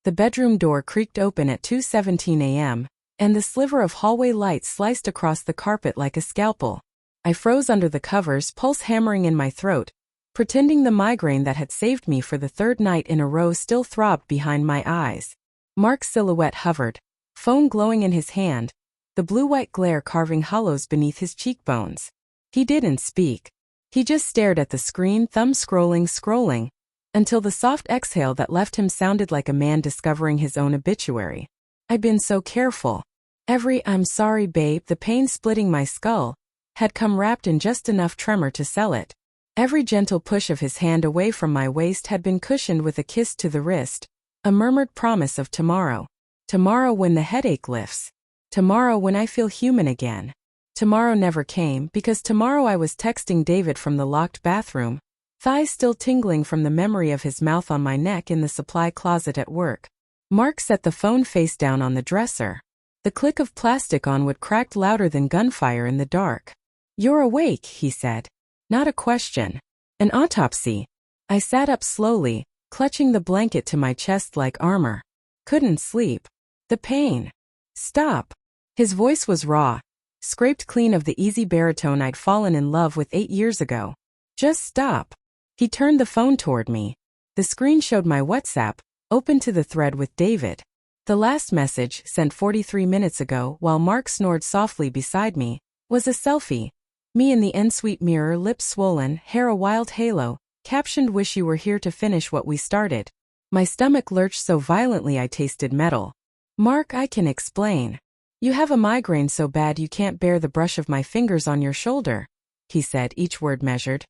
The bedroom door creaked open at 2:17 a.m., and the sliver of hallway light sliced across the carpet like a scalpel. I froze under the covers, pulse hammering in my throat, pretending the migraine that had saved me for the third night in a row still throbbed behind my eyes. Mark's silhouette hovered, phone glowing in his hand, the blue-white glare carving hollows beneath his cheekbones. He didn't speak. He just stared at the screen, thumb scrolling, until the soft exhale that left him sounded like a man discovering his own obituary. I'd been so careful. Every "I'm sorry, babe," the pain splitting my skull, had come wrapped in just enough tremor to sell it. Every gentle push of his hand away from my waist had been cushioned with a kiss to the wrist, a murmured promise of tomorrow. Tomorrow when the headache lifts. Tomorrow when I feel human again. Tomorrow never came because tomorrow I was texting David from the locked bathroom, thighs still tingling from the memory of his mouth on my neck in the supply closet at work. Mark set the phone face down on the dresser. The click of plastic on wood cracked louder than gunfire in the dark. "You're awake," he said. Not a question. An autopsy. I sat up slowly, clutching the blanket to my chest like armor. Couldn't sleep. The pain. "Stop." His voice was raw, scraped clean of the easy baritone I'd fallen in love with 8 years ago. "Just stop." He turned the phone toward me. The screen showed my WhatsApp, open to the thread with David. The last message, sent 43 minutes ago while Mark snored softly beside me, was a selfie. Me in the ensuite mirror, lips swollen, hair a wild halo, captioned "Wish you were here to finish what we started." My stomach lurched so violently I tasted metal. "Mark, I can explain. You have a migraine so bad you can't bear the brush of my fingers on your shoulder," he said, each word measured.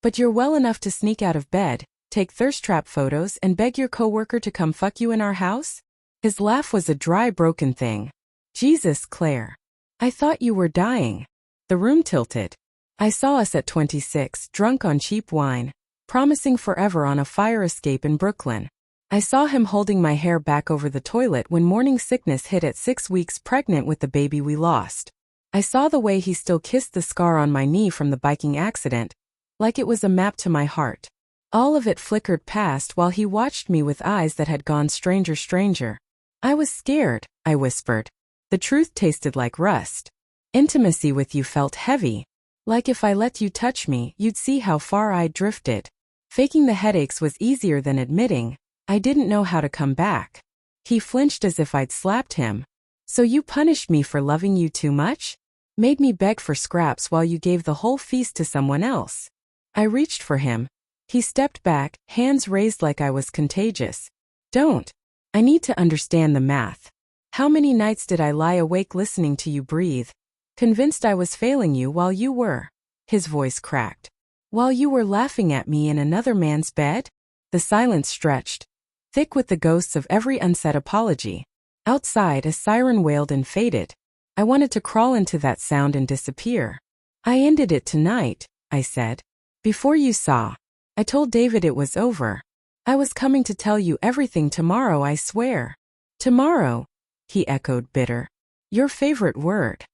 "But you're well enough to sneak out of bed, take thirst trap photos and beg your coworker to come fuck you in our house?" His laugh was a dry, broken thing. "Jesus, Claire. I thought you were dying." The room tilted. I saw us at 26, drunk on cheap wine, promising forever on a fire escape in Brooklyn. I saw him holding my hair back over the toilet when morning sickness hit at 6 weeks pregnant with the baby we lost. I saw the way he still kissed the scar on my knee from the biking accident, like it was a map to my heart. All of it flickered past while he watched me with eyes that had gone stranger. "I was scared," I whispered. The truth tasted like rust. "Intimacy with you felt heavy. Like if I let you touch me, you'd see how far I'd drifted. Faking the headaches was easier than admitting I didn't know how to come back." He flinched as if I'd slapped him. "So you punished me for loving you too much? Made me beg for scraps while you gave the whole feast to someone else?" I reached for him. He stepped back, hands raised like I was contagious. "Don't. I need to understand the math. How many nights did I lie awake listening to you breathe, convinced I was failing you while you were—" His voice cracked. "While you were laughing at me in another man's bed?" The silence stretched, thick with the ghosts of every unsaid apology. Outside, a siren wailed and faded. I wanted to crawl into that sound and disappear. "I ended it tonight," I said. "Before you saw. I told David it was over. I was coming to tell you everything tomorrow, I swear." "Tomorrow," he echoed, bitter. "Your favorite word."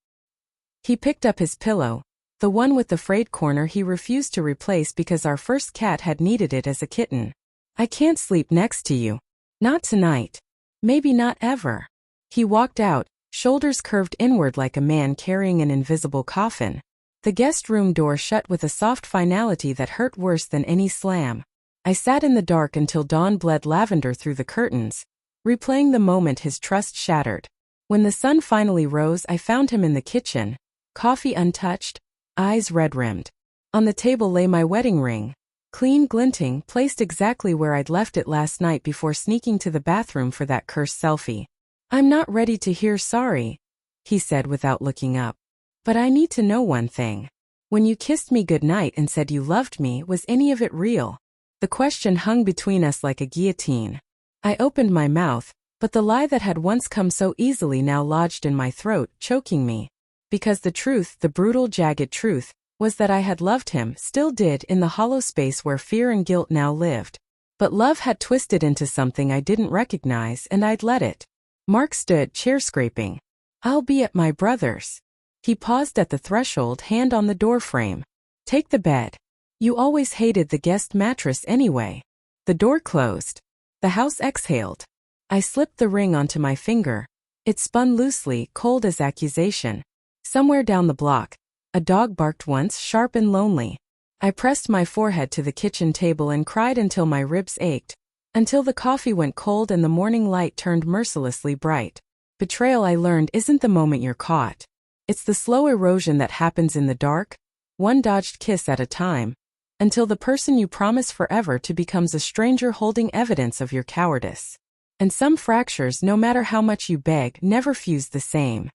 He picked up his pillow, the one with the frayed corner he refused to replace because our first cat had needed it as a kitten. "I can't sleep next to you. Not tonight. Maybe not ever." He walked out, shoulders curved inward like a man carrying an invisible coffin. The guest room door shut with a soft finality that hurt worse than any slam. I sat in the dark until dawn bled lavender through the curtains, replaying the moment his trust shattered. When the sun finally rose, I found him in the kitchen, coffee untouched, eyes red-rimmed. On the table lay my wedding ring, clean, glinting, placed exactly where I'd left it last night before sneaking to the bathroom for that cursed selfie. "I'm not ready to hear sorry," he said without looking up. "But I need to know one thing. When you kissed me goodnight and said you loved me, was any of it real?" The question hung between us like a guillotine. I opened my mouth, but the lie that had once come so easily now lodged in my throat, choking me. Because the truth, the brutal, jagged truth, was that I had loved him, still did, in the hollow space where fear and guilt now lived. But love had twisted into something I didn't recognize, and I'd let it. Mark stood, chair scraping. "I'll be at my brother's." He paused at the threshold, hand on the doorframe. "Take the bed. You always hated the guest mattress anyway." The door closed. The house exhaled. I slipped the ring onto my finger. It spun loosely, cold as accusation. Somewhere down the block, a dog barked once, sharp and lonely. I pressed my forehead to the kitchen table and cried until my ribs ached, until the coffee went cold and the morning light turned mercilessly bright. Betrayal, I learned, isn't the moment you're caught. It's the slow erosion that happens in the dark, one dodged kiss at a time, until the person you promise forever to becomes a stranger holding evidence of your cowardice. And some fractures, no matter how much you beg, never fuse the same.